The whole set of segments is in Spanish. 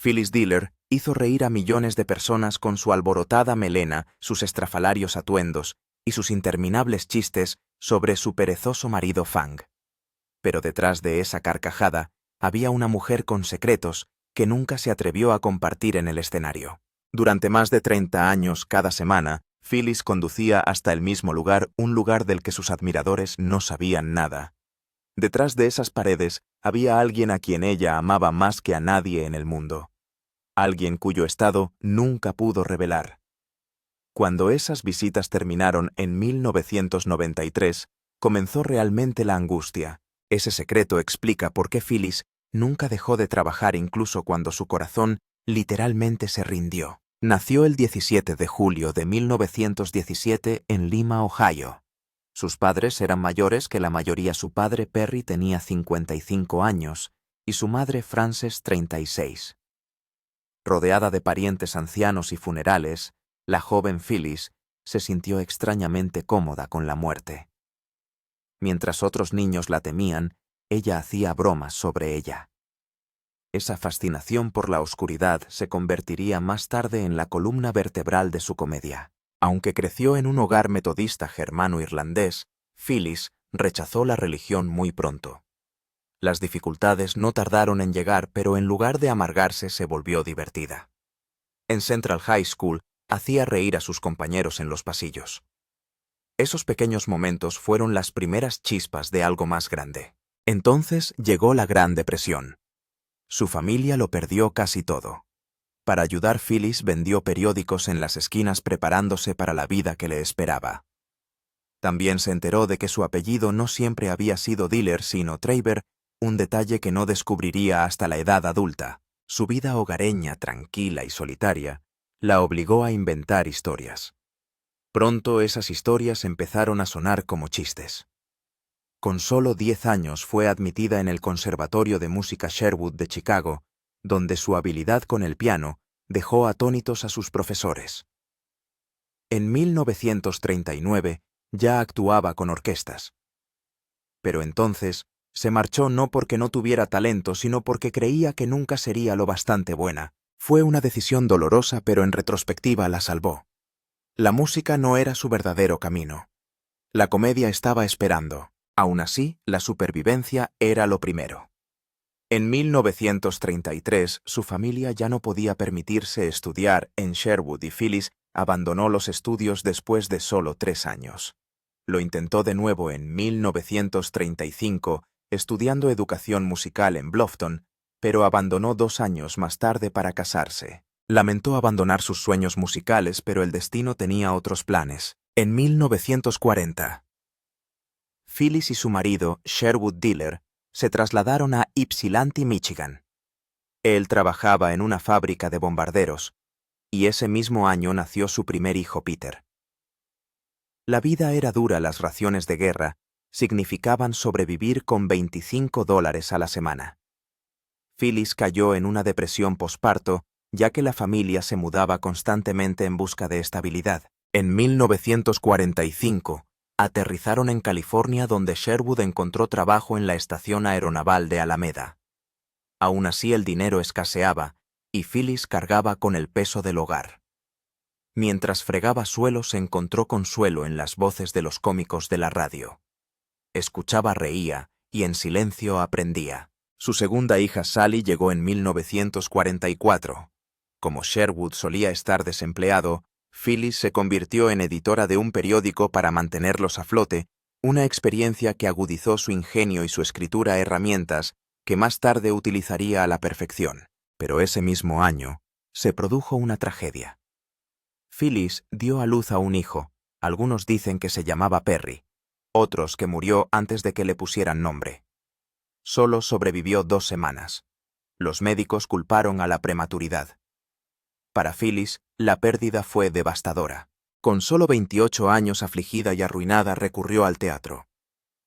Phyllis Diller hizo reír a millones de personas con su alborotada melena, sus estrafalarios atuendos y sus interminables chistes sobre su perezoso marido Fang. Pero detrás de esa carcajada había una mujer con secretos que nunca se atrevió a compartir en el escenario. Durante más de 30 años cada semana, Phyllis conducía hasta el mismo lugar, un lugar del que sus admiradores no sabían nada. Detrás de esas paredes había alguien a quien ella amaba más que a nadie en el mundo. Alguien cuyo estado nunca pudo revelar. Cuando esas visitas terminaron en 1993, comenzó realmente la angustia. Ese secreto explica por qué Phyllis nunca dejó de trabajar incluso cuando su corazón literalmente se rindió. Nació el 17 de julio de 1917 en Lima, Ohio. Sus padres eran mayores que la mayoría. Su padre Perry tenía 55 años y su madre Frances 36. Rodeada de parientes ancianos y funerales, la joven Phyllis se sintió extrañamente cómoda con la muerte. Mientras otros niños la temían, ella hacía bromas sobre ella. Esa fascinación por la oscuridad se convertiría más tarde en la columna vertebral de su comedia. Aunque creció en un hogar metodista germano-irlandés, Phyllis rechazó la religión muy pronto. Las dificultades no tardaron en llegar, pero en lugar de amargarse se volvió divertida. En Central High School hacía reír a sus compañeros en los pasillos. Esos pequeños momentos fueron las primeras chispas de algo más grande. Entonces llegó la Gran Depresión. Su familia lo perdió casi todo. Para ayudar, Phyllis vendió periódicos en las esquinas preparándose para la vida que le esperaba. También se enteró de que su apellido no siempre había sido Diller sino Traver, un detalle que no descubriría hasta la edad adulta. Su vida hogareña, tranquila y solitaria, la obligó a inventar historias. Pronto esas historias empezaron a sonar como chistes. Con solo 10 años fue admitida en el Conservatorio de Música Sherwood de Chicago, donde su habilidad con el piano dejó atónitos a sus profesores. En 1939 ya actuaba con orquestas. Pero entonces se marchó no porque no tuviera talento, sino porque creía que nunca sería lo bastante buena. Fue una decisión dolorosa, pero en retrospectiva la salvó. La música no era su verdadero camino. La comedia estaba esperando. Aún así, la supervivencia era lo primero. En 1933, su familia ya no podía permitirse estudiar en Sherwood y Phyllis abandonó los estudios después de solo 3 años. Lo intentó de nuevo en 1935, estudiando educación musical en Bluffton, pero abandonó 2 años más tarde para casarse. Lamentó abandonar sus sueños musicales, pero el destino tenía otros planes. En 1940, Phyllis y su marido, Sherwood Diller, se trasladaron a Ypsilanti, Michigan. Él trabajaba en una fábrica de bombarderos, y ese mismo año nació su primer hijo, Peter. La vida era dura, las raciones de guerra significaban sobrevivir con $25 a la semana. Phyllis cayó en una depresión posparto, ya que la familia se mudaba constantemente en busca de estabilidad. En 1945, aterrizaron en California, donde Sherwood encontró trabajo en la estación aeronaval de Alameda. Aún así el dinero escaseaba, y Phyllis cargaba con el peso del hogar. Mientras fregaba suelos encontró consuelo en las voces de los cómicos de la radio. Escuchaba, reía, y en silencio aprendía. Su segunda hija Sally llegó en 1944. Como Sherwood solía estar desempleado, Phyllis se convirtió en editora de un periódico para mantenerlos a flote, una experiencia que agudizó su ingenio y su escritura, herramientas que más tarde utilizaría a la perfección. Pero ese mismo año se produjo una tragedia. Phyllis dio a luz a un hijo. Algunos dicen que se llamaba Perry, otros que murió antes de que le pusieran nombre. Solo sobrevivió 2 semanas. Los médicos culparon a la prematuridad. Para Phyllis, la pérdida fue devastadora. Con solo 28 años, afligida y arruinada, recurrió al teatro.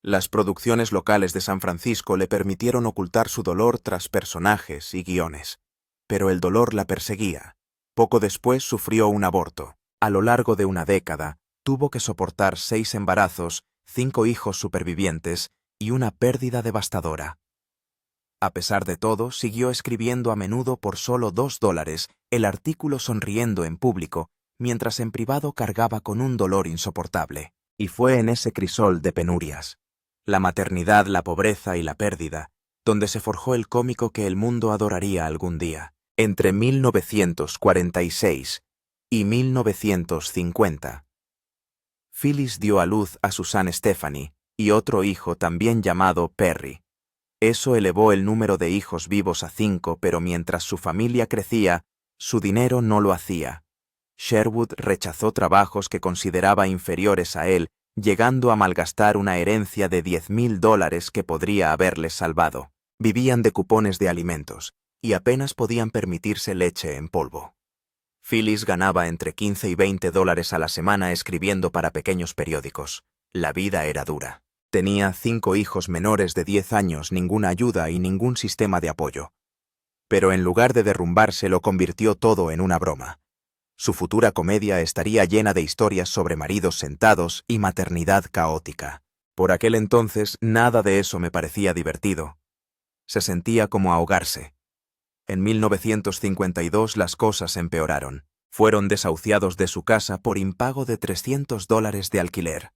Las producciones locales de San Francisco le permitieron ocultar su dolor tras personajes y guiones. Pero el dolor la perseguía. Poco después sufrió un aborto. A lo largo de una década, tuvo que soportar 6 embarazos, 5 hijos supervivientes y una pérdida devastadora. A pesar de todo, siguió escribiendo a menudo por solo $2 el artículo sonriendo en público, mientras en privado cargaba con un dolor insoportable. Y fue en ese crisol de penurias, la maternidad, la pobreza y la pérdida, donde se forjó el cómico que el mundo adoraría algún día. Entre 1946 y 1950, Phyllis dio a luz a Susan Stephanie y otro hijo también llamado Perry. Eso elevó el número de hijos vivos a 5, pero mientras su familia crecía, su dinero no lo hacía. Sherwood rechazó trabajos que consideraba inferiores a él, llegando a malgastar una herencia de $10,000 que podría haberles salvado. Vivían de cupones de alimentos, y apenas podían permitirse leche en polvo. Phyllis ganaba entre $15 y $20 a la semana escribiendo para pequeños periódicos. La vida era dura. Tenía 5 hijos menores de 10 años, ninguna ayuda y ningún sistema de apoyo. Pero en lugar de derrumbarse, lo convirtió todo en una broma. Su futura comedia estaría llena de historias sobre maridos sentados y maternidad caótica. Por aquel entonces, nada de eso me parecía divertido. Se sentía como ahogarse. En 1952 las cosas empeoraron. Fueron desahuciados de su casa por impago de $300 de alquiler.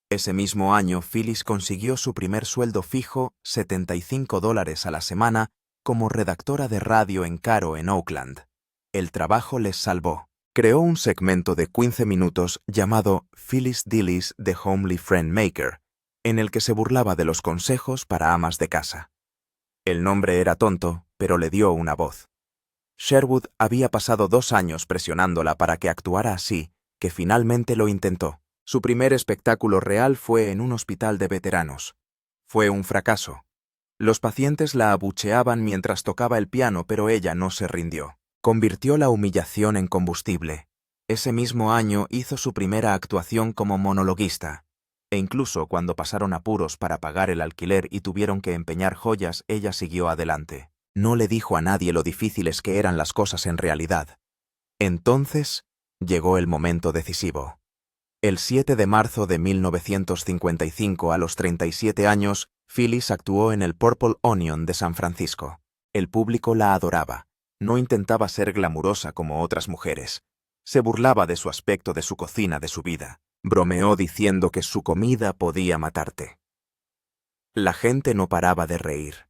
Ese mismo año, Phyllis consiguió su primer sueldo fijo, $75 a la semana, como redactora de radio en Caro, en Oakland. El trabajo les salvó. Creó un segmento de 15 minutos llamado Phyllis Dilley's The Homely Friend Maker, en el que se burlaba de los consejos para amas de casa. El nombre era tonto, pero le dio una voz. Sherwood había pasado 2 años presionándola para que actuara así, que finalmente lo intentó. Su primer espectáculo real fue en un hospital de veteranos. Fue un fracaso. Los pacientes la abucheaban mientras tocaba el piano, pero ella no se rindió. Convirtió la humillación en combustible. Ese mismo año hizo su primera actuación como monologuista. E incluso cuando pasaron apuros para pagar el alquiler y tuvieron que empeñar joyas, ella siguió adelante. No le dijo a nadie lo difíciles que eran las cosas en realidad. Entonces llegó el momento decisivo. El 7 de marzo de 1955, a los 37 años, Phyllis actuó en el Purple Onion de San Francisco. El público la adoraba. No intentaba ser glamurosa como otras mujeres. Se burlaba de su aspecto, de su cocina, de su vida. Bromeó diciendo que su comida podía matarte. La gente no paraba de reír.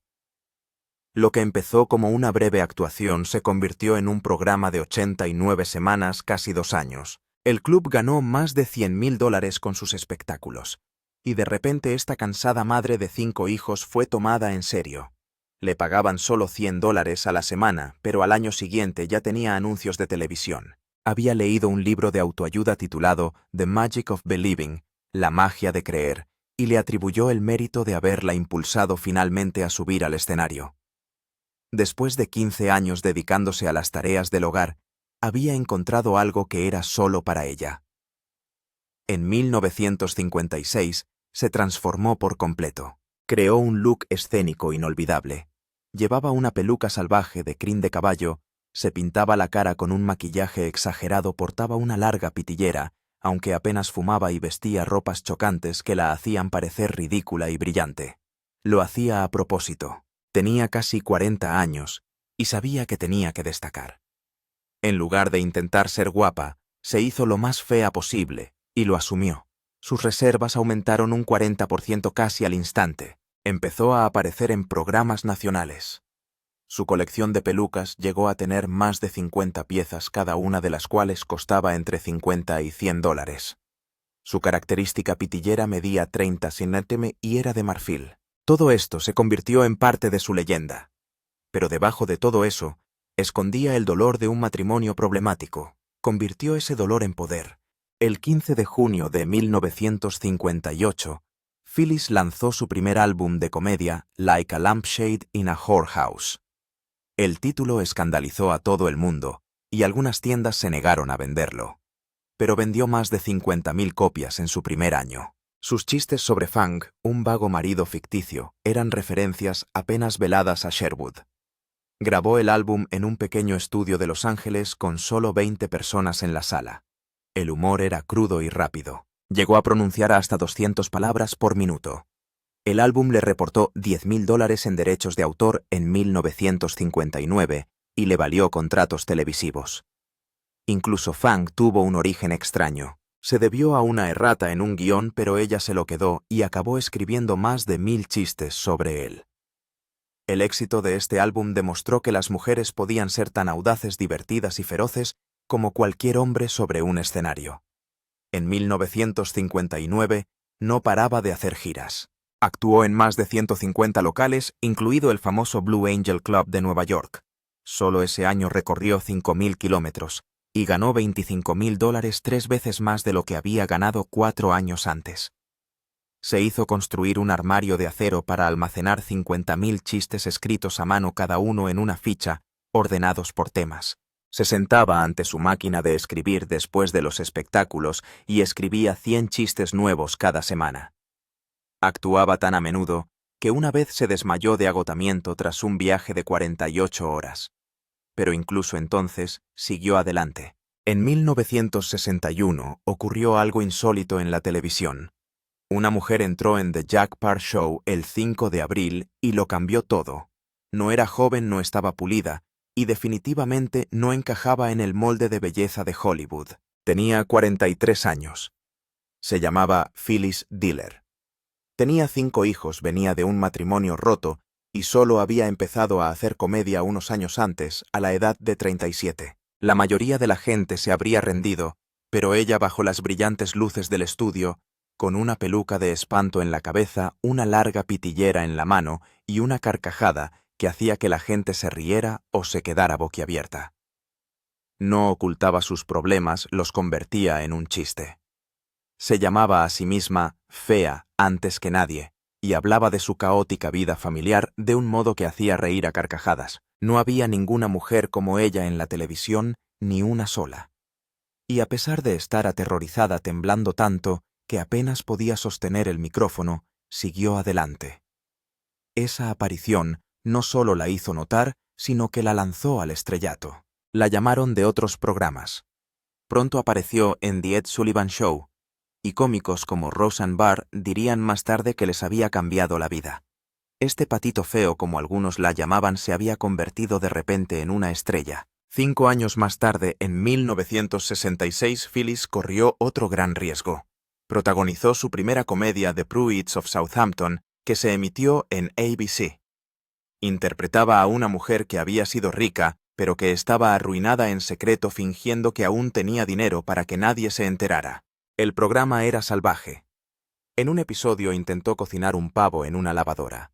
Lo que empezó como una breve actuación se convirtió en un programa de 89 semanas, casi 2 años. El club ganó más de $100,000 con sus espectáculos. Y de repente esta cansada madre de 5 hijos fue tomada en serio. Le pagaban solo $100 a la semana, pero al año siguiente ya tenía anuncios de televisión. Había leído un libro de autoayuda titulado The Magic of Believing, La magia de creer, y le atribuyó el mérito de haberla impulsado finalmente a subir al escenario. Después de 15 años dedicándose a las tareas del hogar, había encontrado algo que era solo para ella. En 1956 se transformó por completo. Creó un look escénico inolvidable. Llevaba una peluca salvaje de crin de caballo, se pintaba la cara con un maquillaje exagerado, portaba una larga pitillera, aunque apenas fumaba, y vestía ropas chocantes que la hacían parecer ridícula y brillante. Lo hacía a propósito. Tenía casi 40 años y sabía que tenía que destacar. En lugar de intentar ser guapa, se hizo lo más fea posible y lo asumió. Sus reservas aumentaron un 40% casi al instante. Empezó a aparecer en programas nacionales. Su colección de pelucas llegó a tener más de 50 piezas, cada una de las cuales costaba entre $50 y $100. Su característica pitillera medía 30 centímetros y era de marfil. Todo esto se convirtió en parte de su leyenda. Pero debajo de todo eso, escondía el dolor de un matrimonio problemático. Convirtió ese dolor en poder. El 15 de junio de 1958, Phyllis lanzó su primer álbum de comedia, Like a Lampshade in a Whorehouse. El título escandalizó a todo el mundo, y algunas tiendas se negaron a venderlo. Pero vendió más de 50,000 copias en su primer año. Sus chistes sobre Fang, un vago marido ficticio, eran referencias apenas veladas a Sherwood. Grabó el álbum en un pequeño estudio de Los Ángeles con solo 20 personas en la sala. El humor era crudo y rápido. Llegó a pronunciar hasta 200 palabras por minuto. El álbum le reportó $10.000 en derechos de autor en 1959 y le valió contratos televisivos. Incluso Fang tuvo un origen extraño. Se debió a una errata en un guión, pero ella se lo quedó y acabó escribiendo más de 1000 chistes sobre él. El éxito de este álbum demostró que las mujeres podían ser tan audaces, divertidas y feroces como cualquier hombre sobre un escenario. En 1959 no paraba de hacer giras. Actuó en más de 150 locales, incluido el famoso Blue Angel Club de Nueva York. Solo ese año recorrió 5.000 kilómetros y ganó $25.000, 3 veces más de lo que había ganado 4 años antes. Se hizo construir un armario de acero para almacenar 50.000 chistes escritos a mano, cada uno en una ficha, ordenados por temas. Se sentaba ante su máquina de escribir después de los espectáculos y escribía 100 chistes nuevos cada semana. Actuaba tan a menudo que una vez se desmayó de agotamiento tras un viaje de 48 horas. Pero incluso entonces siguió adelante. En 1961 ocurrió algo insólito en la televisión. Una mujer entró en The Jack Paar Show el 5 de abril y lo cambió todo. No era joven, no estaba pulida, y definitivamente no encajaba en el molde de belleza de Hollywood. Tenía 43 años. Se llamaba Phyllis Diller. Tenía 5 hijos, venía de un matrimonio roto y solo había empezado a hacer comedia unos años antes, a la edad de 37. La mayoría de la gente se habría rendido, pero ella, bajo las brillantes luces del estudio, con una peluca de espanto en la cabeza, una larga pitillera en la mano y una carcajada que hacía que la gente se riera o se quedara boquiabierta. No ocultaba sus problemas, los convertía en un chiste. Se llamaba a sí misma fea antes que nadie y hablaba de su caótica vida familiar de un modo que hacía reír a carcajadas. No había ninguna mujer como ella en la televisión, ni una sola. Y a pesar de estar aterrorizada, temblando tanto que apenas podía sostener el micrófono, siguió adelante. Esa aparición no solo la hizo notar, sino que la lanzó al estrellato. La llamaron de otros programas. Pronto apareció en The Ed Sullivan Show, y cómicos como Roseanne Barr dirían más tarde que les había cambiado la vida. Este patito feo, como algunos la llamaban, se había convertido de repente en una estrella. 5 años más tarde, en 1966, Phyllis corrió otro gran riesgo. Protagonizó su primera comedia, The Pruitts of Southampton, que se emitió en ABC. Interpretaba a una mujer que había sido rica, pero que estaba arruinada en secreto, fingiendo que aún tenía dinero para que nadie se enterara. El programa era salvaje. En un episodio intentó cocinar un pavo en una lavadora.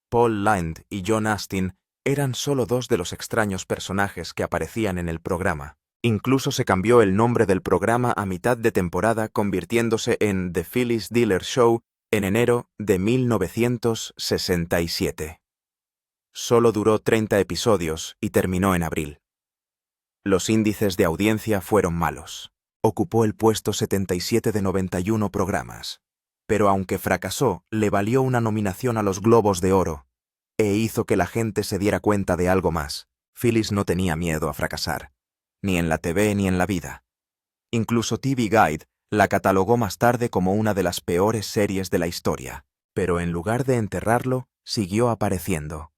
Paul Lynde y John Astin eran solo 2 de los extraños personajes que aparecían en el programa. Incluso se cambió el nombre del programa a mitad de temporada, convirtiéndose en The Phyllis Diller Show en enero de 1967. Solo duró 30 episodios y terminó en abril. Los índices de audiencia fueron malos. Ocupó el puesto 77 de 91 programas. Pero aunque fracasó, le valió una nominación a los Globos de Oro e hizo que la gente se diera cuenta de algo más. Phyllis no tenía miedo a fracasar, ni en la TV ni en la vida. Incluso TV Guide la catalogó más tarde como una de las peores series de la historia, pero en lugar de enterrarlo, siguió apareciendo.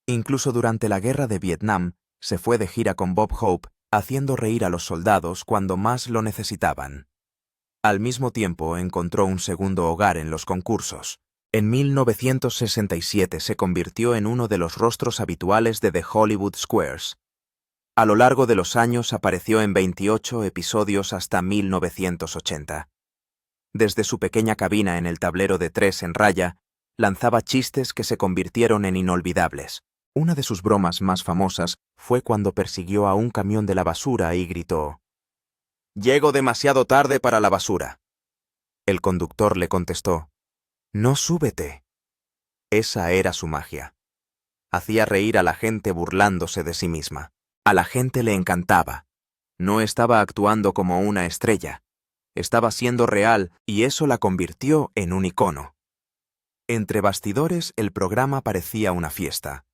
Incluso durante la guerra de Vietnam, se fue de gira con Bob Hope, haciendo reír a los soldados cuando más lo necesitaban. Al mismo tiempo, encontró un segundo hogar en los concursos. En 1967 se convirtió en uno de los rostros habituales de The Hollywood Squares. A lo largo de los años apareció en 28 episodios hasta 1980. Desde su pequeña cabina en el tablero de 3 en raya, lanzaba chistes que se convirtieron en inolvidables. Una de sus bromas más famosas fue cuando persiguió a un camión de la basura y gritó: «Llego demasiado tarde para la basura». El conductor le contestó: «No, súbete». Esa era su magia. Hacía reír a la gente burlándose de sí misma. A la gente le encantaba. No estaba actuando como una estrella. Estaba siendo real y eso la convirtió en un icono. Entre bastidores, el programa parecía una fiesta.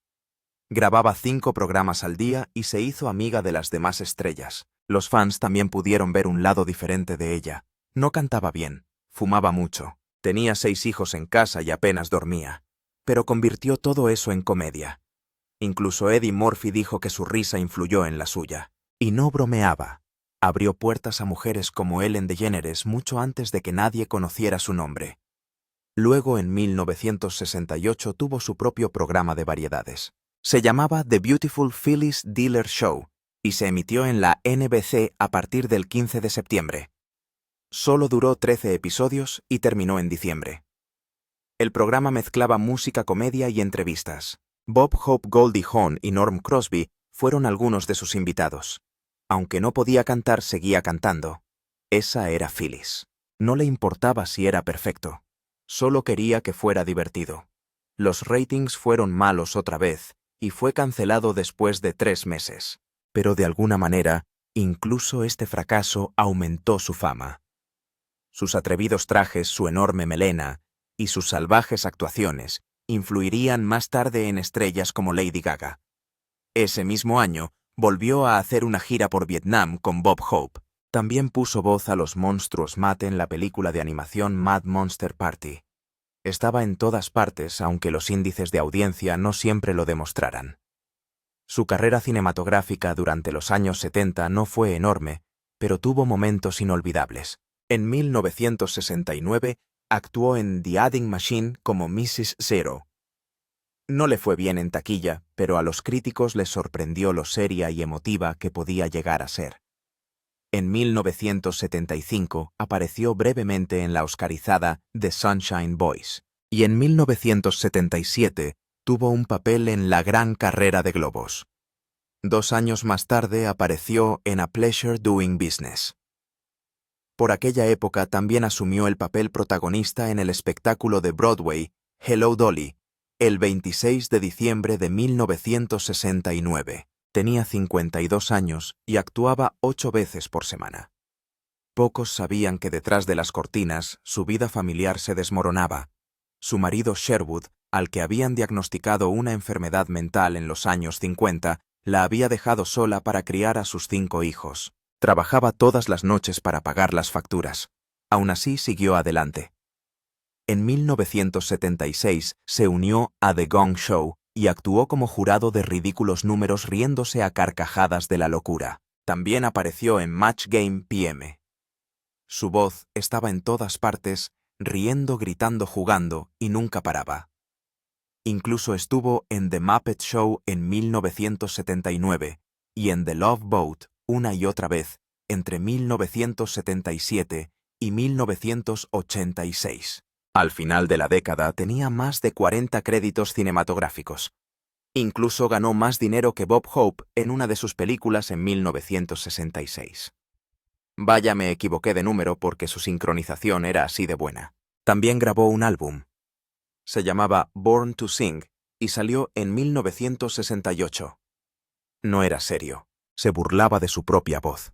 Grababa 5 programas al día y se hizo amiga de las demás estrellas. Los fans también pudieron ver un lado diferente de ella. No cantaba bien, fumaba mucho, Tenía 6 hijos en casa y apenas dormía, pero convirtió todo eso en comedia. Incluso Eddie Murphy dijo que su risa influyó en la suya. Y no bromeaba. Abrió puertas a mujeres como Ellen DeGeneres mucho antes de que nadie conociera su nombre. Luego, en 1968, tuvo su propio programa de variedades. Se llamaba The Beautiful Phyllis Diller Show y se emitió en la NBC a partir del 15 de septiembre. Solo duró 13 episodios y terminó en diciembre. El programa mezclaba música, comedia y entrevistas. Bob Hope, Goldie Hawn y Norm Crosby fueron algunos de sus invitados. Aunque no podía cantar, seguía cantando. Esa era Phyllis. No le importaba si era perfecto. Solo quería que fuera divertido. Los ratings fueron malos otra vez y fue cancelado después de 3 meses. Pero de alguna manera, incluso este fracaso aumentó su fama. Sus atrevidos trajes, su enorme melena y sus salvajes actuaciones influirían más tarde en estrellas como Lady Gaga. Ese mismo año, volvió a hacer una gira por Vietnam con Bob Hope. También puso voz a los monstruos Matt en la película de animación Mad Monster Party. Estaba en todas partes, aunque los índices de audiencia no siempre lo demostraran. Su carrera cinematográfica durante los años 70 no fue enorme, pero tuvo momentos inolvidables. En 1969, actuó en The Adding Machine como Mrs. Zero. No le fue bien en taquilla, pero a los críticos les sorprendió lo seria y emotiva que podía llegar a ser. En 1975 apareció brevemente en la oscarizada The Sunshine Boys, y en 1977 tuvo un papel en La Gran Carrera de Globos. 2 años más tarde apareció en A Pleasure Doing Business. Por aquella época también asumió el papel protagonista en el espectáculo de Broadway Hello Dolly, el 26 de diciembre de 1969. Tenía 52 años y actuaba 8 veces por semana. Pocos sabían que detrás de las cortinas su vida familiar se desmoronaba. Su marido Sherwood, al que habían diagnosticado una enfermedad mental en los años 50, la había dejado sola para criar a sus 5 hijos. Trabajaba todas las noches para pagar las facturas. Aún así siguió adelante. En 1976 se unió a The Gong Show y actuó como jurado de ridículos números riéndose a carcajadas de la locura. También apareció en Match Game PM. Su voz estaba en todas partes, riendo, gritando, jugando, y nunca paraba. Incluso estuvo en The Muppet Show en 1979 y en The Love Boat una y otra vez entre 1977 y 1986. Al final de la década tenía más de 40 créditos cinematográficos. Incluso ganó más dinero que Bob Hope en una de sus películas en 1966. Vaya, me equivoqué de número porque su sincronización era así de buena. También grabó un álbum. Se llamaba Born to Sing y salió en 1968. No era serio, se burlaba de su propia voz.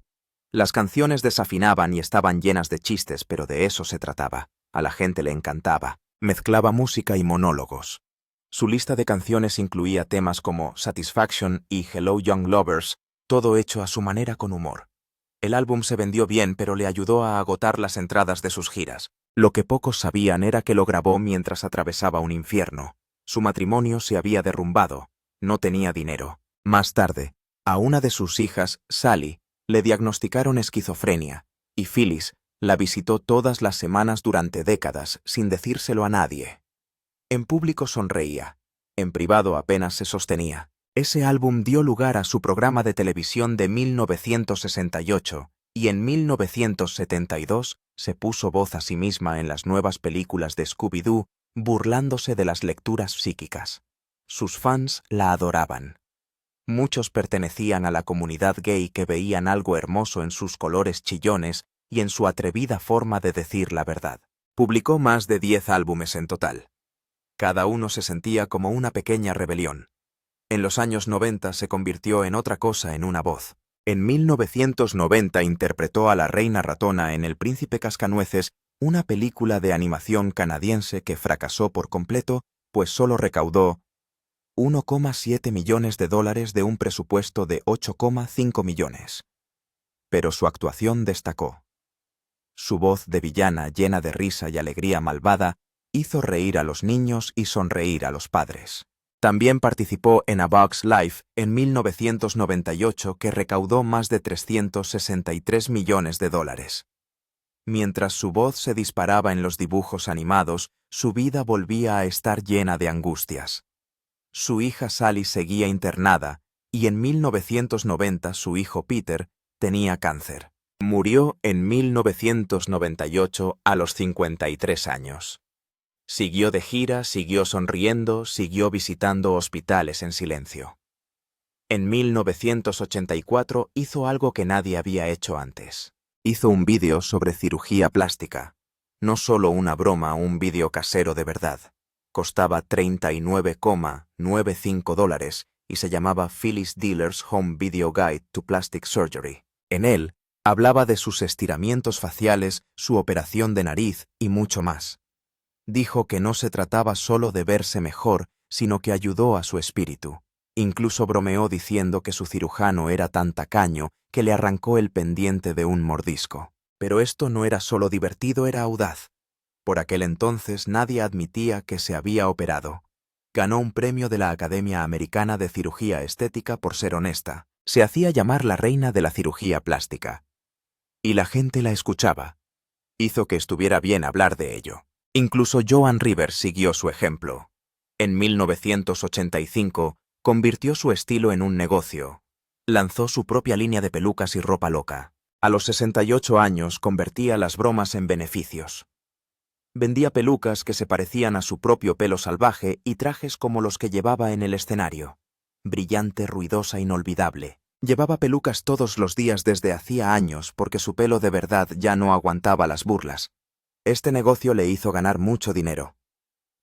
Las canciones desafinaban y estaban llenas de chistes, pero de eso se trataba. A la gente le encantaba. Mezclaba música y monólogos. Su lista de canciones incluía temas como Satisfaction y Hello Young Lovers, todo hecho a su manera con humor. El álbum se vendió bien, pero le ayudó a agotar las entradas de sus giras. Lo que pocos sabían era que lo grabó mientras atravesaba un infierno. Su matrimonio se había derrumbado. No tenía dinero. Más tarde, a una de sus hijas, Sally, le diagnosticaron esquizofrenia, y Phyllis la visitó todas las semanas durante décadas sin decírselo a nadie. En público sonreía, en privado apenas se sostenía. Ese álbum dio lugar a su programa de televisión de 1968 y en 1972 se puso voz a sí misma en las nuevas películas de Scooby-Doo, burlándose de las lecturas psíquicas. Sus fans la adoraban. Muchos pertenecían a la comunidad gay que veían algo hermoso en sus colores chillones y en su atrevida forma de decir la verdad. Publicó más de 10 álbumes en total. Cada uno se sentía como una pequeña rebelión. En los años 90 se convirtió en otra cosa, en una voz. En 1990 interpretó a la Reina Ratona en El Príncipe Cascanueces, una película de animación canadiense que fracasó por completo, pues solo recaudó $1,7 millones de un presupuesto de $8,5 millones. Pero su actuación destacó. Su voz de villana llena de risa y alegría malvada hizo reír a los niños y sonreír a los padres. También participó en A Bug's Life en 1998, que recaudó más de 363 millones de dólares. Mientras su voz se disparaba en los dibujos animados, su vida volvía a estar llena de angustias. Su hija Sally seguía internada, y en 1990 su hijo Peter tenía cáncer. Murió en 1998 a los 53 años. Siguió de gira, siguió sonriendo, siguió visitando hospitales en silencio. En 1984 hizo algo que nadie había hecho antes. Hizo un vídeo sobre cirugía plástica. No solo una broma, un vídeo casero de verdad. Costaba $39,95 y se llamaba Phyllis Diller's Home Video Guide to Plastic Surgery. En él, hablaba de sus estiramientos faciales, su operación de nariz y mucho más. Dijo que no se trataba solo de verse mejor, sino que ayudó a su espíritu. Incluso bromeó diciendo que su cirujano era tan tacaño que le arrancó el pendiente de un mordisco. Pero esto no era solo divertido, era audaz. Por aquel entonces nadie admitía que se había operado. Ganó un premio de la Academia Americana de Cirugía Estética por ser honesta. Se hacía llamar la reina de la cirugía plástica. Y la gente la escuchaba. Hizo que estuviera bien hablar de ello. Incluso Joan Rivers siguió su ejemplo. En 1985, convirtió su estilo en un negocio. Lanzó su propia línea de pelucas y ropa loca. A los 68 años convertía las bromas en beneficios. Vendía pelucas que se parecían a su propio pelo salvaje y trajes como los que llevaba en el escenario. Brillante, ruidosa, inolvidable. Llevaba pelucas todos los días desde hacía años porque su pelo de verdad ya no aguantaba las burlas. Este negocio le hizo ganar mucho dinero.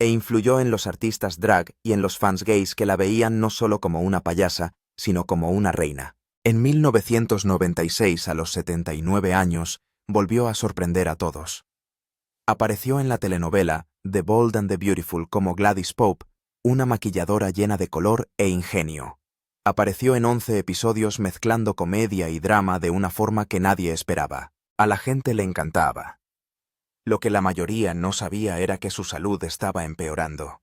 E influyó en los artistas drag y en los fans gays que la veían no solo como una payasa, sino como una reina. En 1996, a los 79 años, volvió a sorprender a todos. Apareció en la telenovela The Bold and the Beautiful como Gladys Pope, una maquilladora llena de color e ingenio. Apareció en 11 episodios mezclando comedia y drama de una forma que nadie esperaba. A la gente le encantaba. Lo que la mayoría no sabía era que su salud estaba empeorando.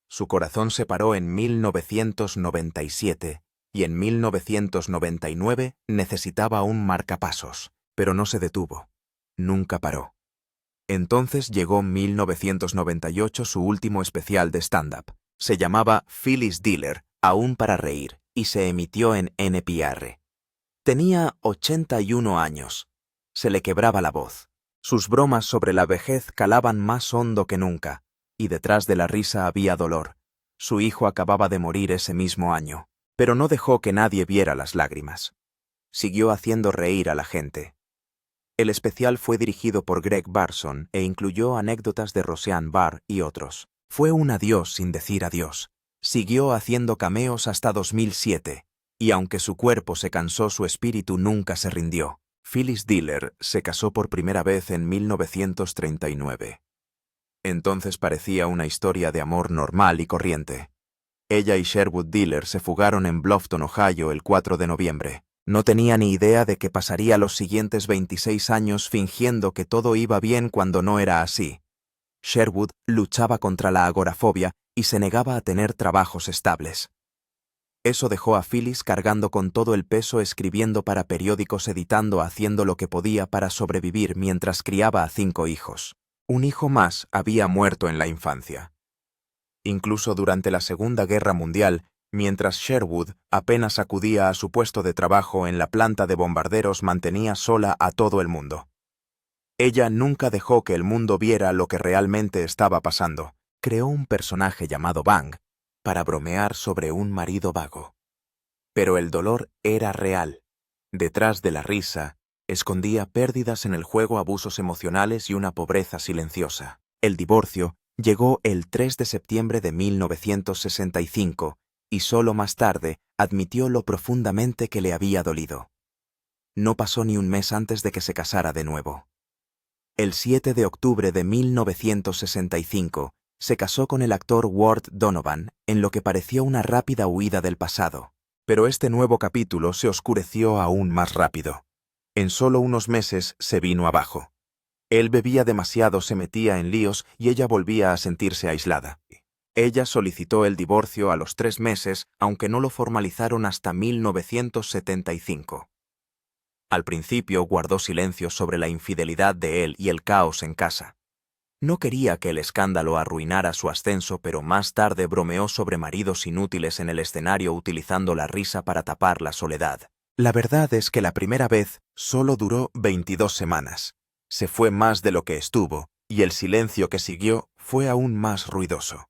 Su corazón se paró en 1997 y en 1999 necesitaba un marcapasos, pero no se detuvo. Nunca paró. Entonces llegó 1998, su último especial de stand-up. Se llamaba Phyllis Diller, aún para reír, y se emitió en NPR. Tenía 81 años. Se le quebraba la voz. Sus bromas sobre la vejez calaban más hondo que nunca, y detrás de la risa había dolor. Su hijo acababa de morir ese mismo año, pero no dejó que nadie viera las lágrimas. Siguió haciendo reír a la gente. El especial fue dirigido por Greg Barson e incluyó anécdotas de Roseanne Barr y otros. Fue un adiós sin decir adiós. Siguió haciendo cameos hasta 2007, y aunque su cuerpo se cansó, su espíritu nunca se rindió. Phyllis Diller se casó por primera vez en 1939. Entonces parecía una historia de amor normal y corriente. Ella y Sherwood Diller se fugaron en Bluffton, Ohio, el 4 de noviembre. No tenía ni idea de que pasaría los siguientes 26 años fingiendo que todo iba bien cuando no era así. Sherwood luchaba contra la agorafobia y se negaba a tener trabajos estables. Eso dejó a Phyllis cargando con todo el peso, escribiendo para periódicos, editando, haciendo lo que podía para sobrevivir mientras criaba a 5 hijos. Un hijo más había muerto en la infancia. Incluso durante la Segunda Guerra Mundial, mientras Sherwood apenas acudía a su puesto de trabajo en la planta de bombarderos, mantenía sola a todo el mundo. Ella nunca dejó que el mundo viera lo que realmente estaba pasando. Creó un personaje llamado Bang para bromear sobre un marido vago. Pero el dolor era real. Detrás de la risa, escondía pérdidas en el juego, abusos emocionales y una pobreza silenciosa. El divorcio llegó el 3 de septiembre de 1965 y solo más tarde admitió lo profundamente que le había dolido. No pasó ni un mes antes de que se casara de nuevo. El 7 de octubre de 1965, se casó con el actor Ward Donovan en lo que pareció una rápida huida del pasado. Pero este nuevo capítulo se oscureció aún más rápido. En solo unos meses se vino abajo. Él bebía demasiado, se metía en líos y ella volvía a sentirse aislada. Ella solicitó el divorcio a los 3 meses, aunque no lo formalizaron hasta 1975. Al principio guardó silencio sobre la infidelidad de él y el caos en casa. No quería que el escándalo arruinara su ascenso, pero más tarde bromeó sobre maridos inútiles en el escenario utilizando la risa para tapar la soledad. La verdad es que la primera vez solo duró 22 semanas. Se fue más de lo que estuvo, y el silencio que siguió fue aún más ruidoso.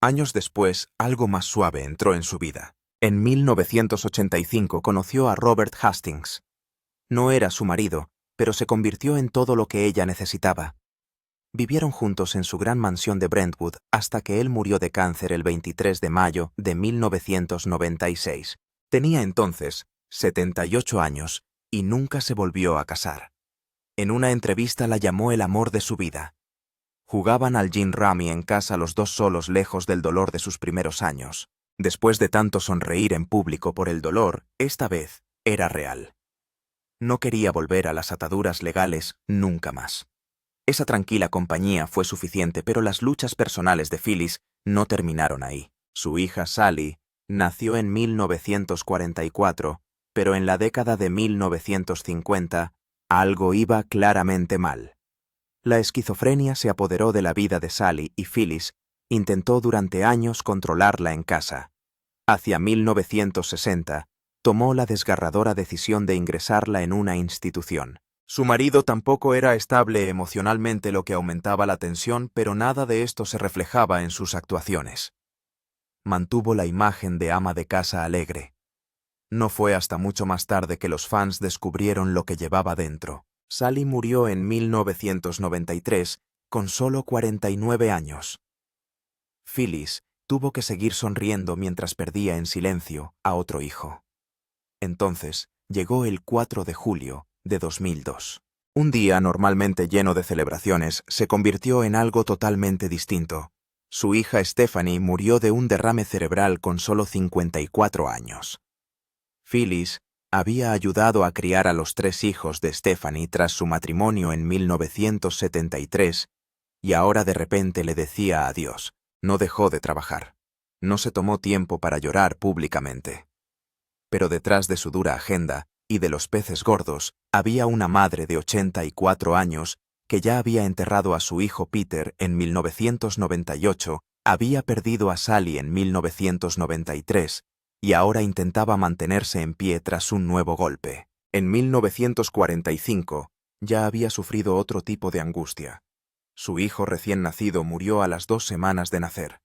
Años después, algo más suave entró en su vida. En 1985 conoció a Robert Hastings. No era su marido, pero se convirtió en todo lo que ella necesitaba. Vivieron juntos en su gran mansión de Brentwood hasta que él murió de cáncer el 23 de mayo de 1996. Tenía entonces 78 años y nunca se volvió a casar. En una entrevista la llamó el amor de su vida. Jugaban al gin rummy en casa los dos solos, lejos del dolor de sus primeros años. Después de tanto sonreír en público por el dolor, esta vez era real. No quería volver a las ataduras legales nunca más. Esa tranquila compañía fue suficiente, pero las luchas personales de Phyllis no terminaron ahí. Su hija Sally nació en 1944, pero en la década de 1950 algo iba claramente mal. La esquizofrenia se apoderó de la vida de Sally y Phyllis intentó durante años controlarla en casa. Hacia 1960, tomó la desgarradora decisión de ingresarla en una institución. Su marido tampoco era estable emocionalmente, lo que aumentaba la tensión, pero nada de esto se reflejaba en sus actuaciones. Mantuvo la imagen de ama de casa alegre. No fue hasta mucho más tarde que los fans descubrieron lo que llevaba dentro. Sally murió en 1993, con solo 49 años. Phyllis tuvo que seguir sonriendo mientras perdía en silencio a otro hijo. Entonces llegó el 4 de julio de 2002. Un día normalmente lleno de celebraciones se convirtió en algo totalmente distinto. Su hija Stephanie murió de un derrame cerebral con solo 54 años. Phyllis había ayudado a criar a los 3 hijos de Stephanie tras su matrimonio en 1973 y ahora de repente le decía adiós. No dejó de trabajar. No se tomó tiempo para llorar públicamente. Pero detrás de su dura agenda y de los peces gordos, había una madre de 84 años que ya había enterrado a su hijo Peter en 1998, había perdido a Sally en 1993 y ahora intentaba mantenerse en pie tras un nuevo golpe. En 1945 ya había sufrido otro tipo de angustia. Su hijo recién nacido murió a las 2 semanas de nacer.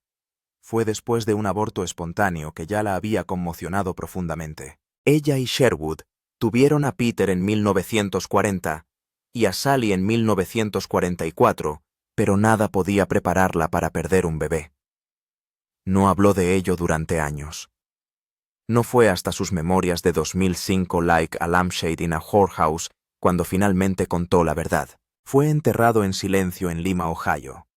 Fue después de un aborto espontáneo que ya la había conmocionado profundamente. Ella y Sherwood tuvieron a Peter en 1940 y a Sally en 1944, pero nada podía prepararla para perder un bebé. No habló de ello durante años. No fue hasta sus memorias de 2005, Like a Lampshade in a Whorehouse, cuando finalmente contó la verdad. Fue enterrado en silencio en Lima, Ohio.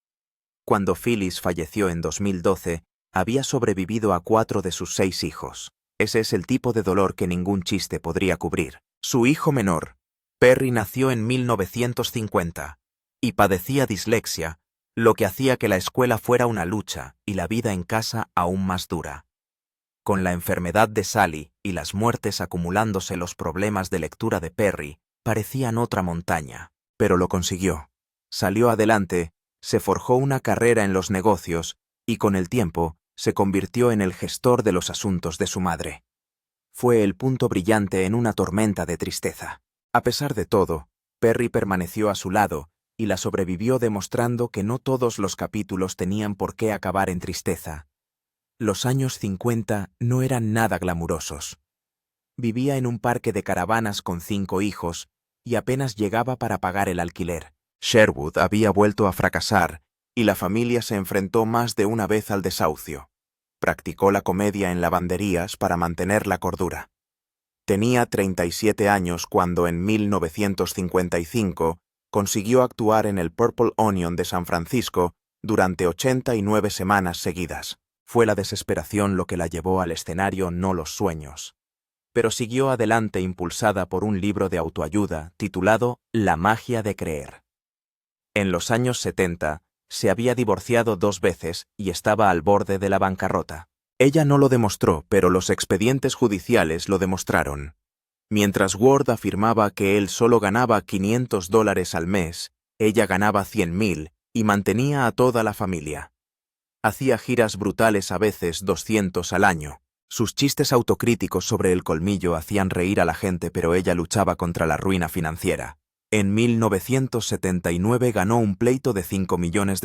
Cuando Phyllis falleció en 2012, había sobrevivido a 4 de sus 6 hijos. Ese es el tipo de dolor que ningún chiste podría cubrir. Su hijo menor, Perry, nació en 1950 y padecía dislexia, lo que hacía que la escuela fuera una lucha y la vida en casa aún más dura. Con la enfermedad de Sally y las muertes acumulándose, los problemas de lectura de Perry parecían otra montaña, pero lo consiguió. Salió adelante, se forjó una carrera en los negocios y con el tiempo se convirtió en el gestor de los asuntos de su madre. Fue el punto brillante en una tormenta de tristeza. A pesar de todo, Perry permaneció a su lado y la sobrevivió, demostrando que no todos los capítulos tenían por qué acabar en tristeza. Los años 50 no eran nada glamurosos. Vivía en un parque de caravanas con 5 hijos y apenas llegaba para pagar el alquiler. Sherwood había vuelto a fracasar y la familia se enfrentó más de una vez al desahucio. Practicó la comedia en lavanderías para mantener la cordura. Tenía 37 años cuando en 1955 consiguió actuar en el Purple Onion de San Francisco durante 89 semanas seguidas. Fue la desesperación lo que la llevó al escenario, no los sueños. Pero siguió adelante impulsada por un libro de autoayuda titulado La magia de creer. En los años 70, se había divorciado 2 veces y estaba al borde de la bancarrota. Ella no lo demostró, pero los expedientes judiciales lo demostraron. Mientras Ward afirmaba que él solo ganaba $500 al mes, ella ganaba 100.000 y mantenía a toda la familia. Hacía giras brutales, a veces 200 al año. Sus chistes autocríticos sobre el colmillo hacían reír a la gente, pero ella luchaba contra la ruina financiera. En 1979 ganó un pleito de $5 millones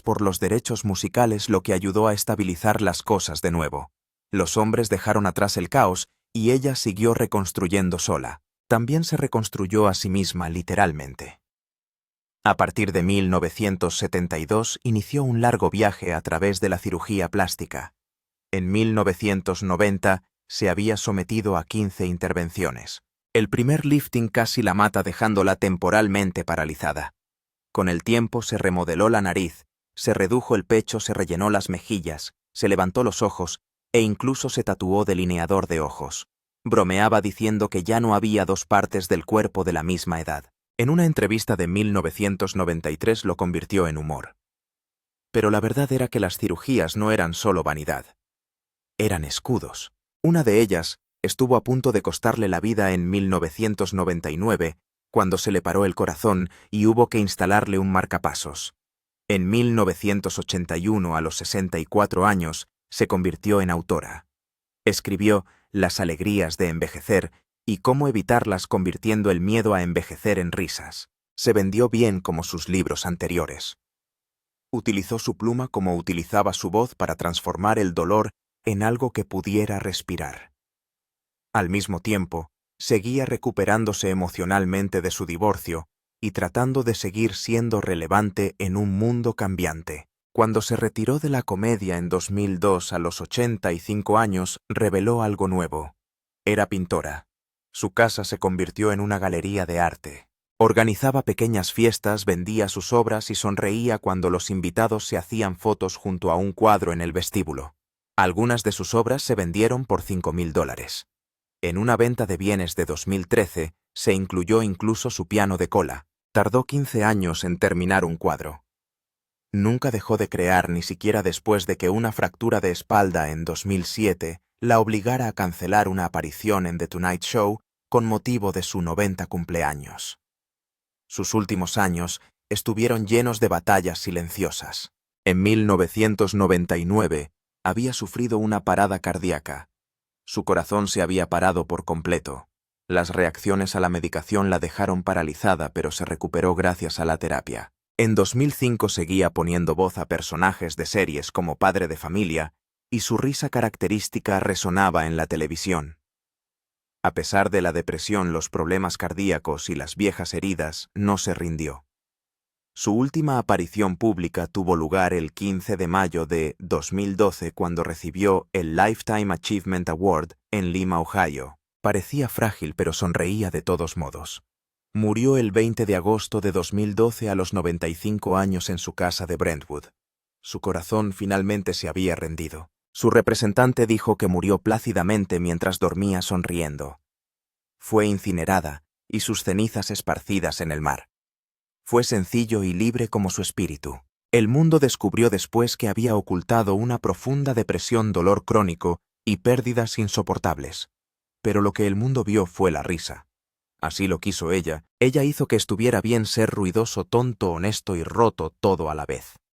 por los derechos musicales, lo que ayudó a estabilizar las cosas de nuevo. Los hombres dejaron atrás el caos y ella siguió reconstruyendo sola. También se reconstruyó a sí misma, literalmente. A partir de 1972 inició un largo viaje a través de la cirugía plástica. En 1990 se había sometido a 15 intervenciones. El primer lifting casi la mata, dejándola temporalmente paralizada. Con el tiempo se remodeló la nariz, se redujo el pecho, se rellenó las mejillas, se levantó los ojos e incluso se tatuó delineador de ojos. Bromeaba diciendo que ya no había 2 partes del cuerpo de la misma edad. En una entrevista de 1993 lo convirtió en humor. Pero la verdad era que las cirugías no eran solo vanidad. Eran escudos. Una de ellas estuvo a punto de costarle la vida en 1999, cuando se le paró el corazón y hubo que instalarle un marcapasos. En 1981, a los 64 años, se convirtió en autora. Escribió Las alegrías de envejecer y cómo evitarlas, convirtiendo el miedo a envejecer en risas. Se vendió bien como sus libros anteriores. Utilizó su pluma como utilizaba su voz para transformar el dolor en algo que pudiera respirar. Al mismo tiempo, seguía recuperándose emocionalmente de su divorcio y tratando de seguir siendo relevante en un mundo cambiante. Cuando se retiró de la comedia en 2002 a los 85 años, reveló algo nuevo. Era pintora. Su casa se convirtió en una galería de arte. Organizaba pequeñas fiestas, vendía sus obras y sonreía cuando los invitados se hacían fotos junto a un cuadro en el vestíbulo. Algunas de sus obras se vendieron por $5.000. En una venta de bienes de 2013 se incluyó incluso su piano de cola. Tardó 15 años en terminar un cuadro. Nunca dejó de crear, ni siquiera después de que una fractura de espalda en 2007 la obligara a cancelar una aparición en The Tonight Show con motivo de su 90 cumpleaños. Sus últimos años estuvieron llenos de batallas silenciosas. En 1999 había sufrido una parada cardíaca. Su corazón se había parado por completo. Las reacciones a la medicación la dejaron paralizada, pero se recuperó gracias a la terapia. En 2005 seguía poniendo voz a personajes de series como Padre de Familia, y su risa característica resonaba en la televisión. A pesar de la depresión, los problemas cardíacos y las viejas heridas, no se rindió. Su última aparición pública tuvo lugar el 15 de mayo de 2012, cuando recibió el Lifetime Achievement Award en Lima, Ohio. Parecía frágil, pero sonreía de todos modos. Murió el 20 de agosto de 2012 a los 95 años en su casa de Brentwood. Su corazón finalmente se había rendido. Su representante dijo que murió plácidamente mientras dormía, sonriendo. Fue incinerada y sus cenizas esparcidas en el mar. Fue sencillo y libre como su espíritu. El mundo descubrió después que había ocultado una profunda depresión, dolor crónico y pérdidas insoportables. Pero lo que el mundo vio fue la risa. Así lo quiso ella. Ella hizo que estuviera bien ser ruidoso, tonto, honesto y roto todo a la vez.